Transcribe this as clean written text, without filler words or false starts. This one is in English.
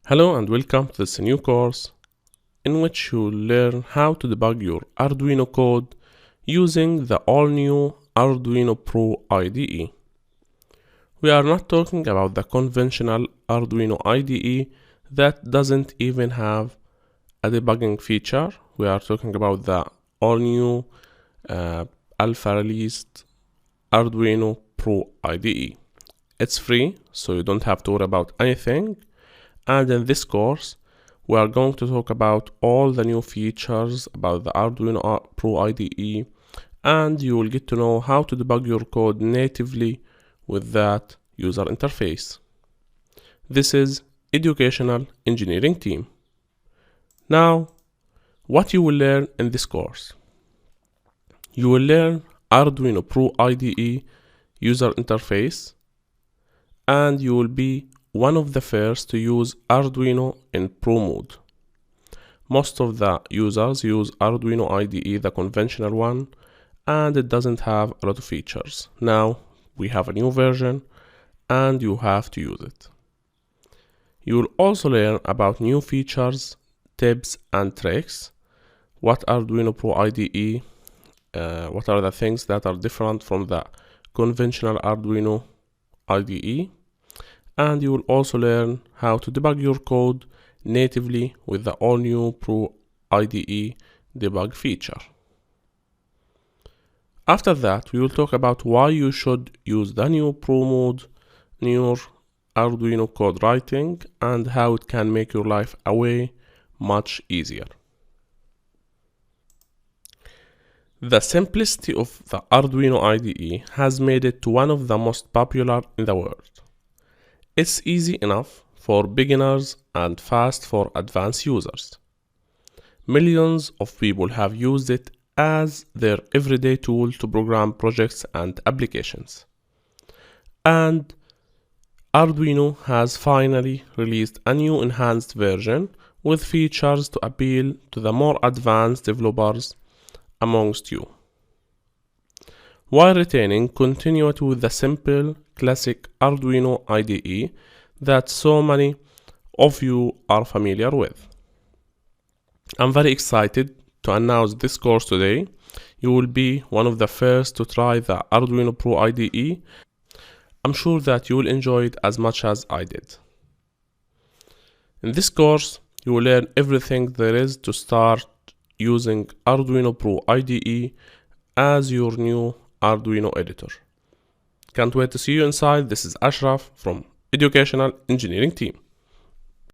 Hello and welcome to this new course in which you will learn how to debug your Arduino code using the all-new Arduino Pro IDE. We are not talking about the conventional Arduino IDE that doesn't even have a debugging feature. We are talking about the all-new alpha released Arduino Pro IDE. It's free, so you don't have to worry about anything. And in this course, we are going to talk about all the new features about the Arduino Pro IDE, and you will get to know how to debug your code natively with that user interface. This is Educational Engineering Team. Now, what you will learn in this course? You will learn Arduino Pro IDE user interface, and you will be one of the first to use Arduino in Pro mode. Most of the users use Arduino IDE, the conventional one, and it doesn't have a lot of features. Now we have a new version and you have to use it. You will also learn about new features, tips and tricks, what Arduino Pro IDE, what are the things that are different from the conventional Arduino IDE, and you will also learn how to debug your code natively with the all-new Pro IDE debug feature. After that, we will talk about why you should use the new Pro mode in your Arduino code writing and how it can make your life much easier. The simplicity of the Arduino IDE has made it one of the most popular in the world. It's easy enough for beginners and fast for advanced users. Millions of people have used it as their everyday tool to program projects and applications. And Arduino has finally released a new enhanced version with features to appeal to the more advanced developers amongst you, while retaining continuity with the simple classic Arduino IDE that so many of you are familiar with. I'm very excited to announce this course today. You will be one of the first to try the Arduino Pro IDE. I'm sure that you will enjoy it as much as I did. In this course, you will learn everything there is to start using Arduino Pro IDE as your new Arduino editor. Can't wait to see you inside. This is Ashraf from Educational Engineering Team.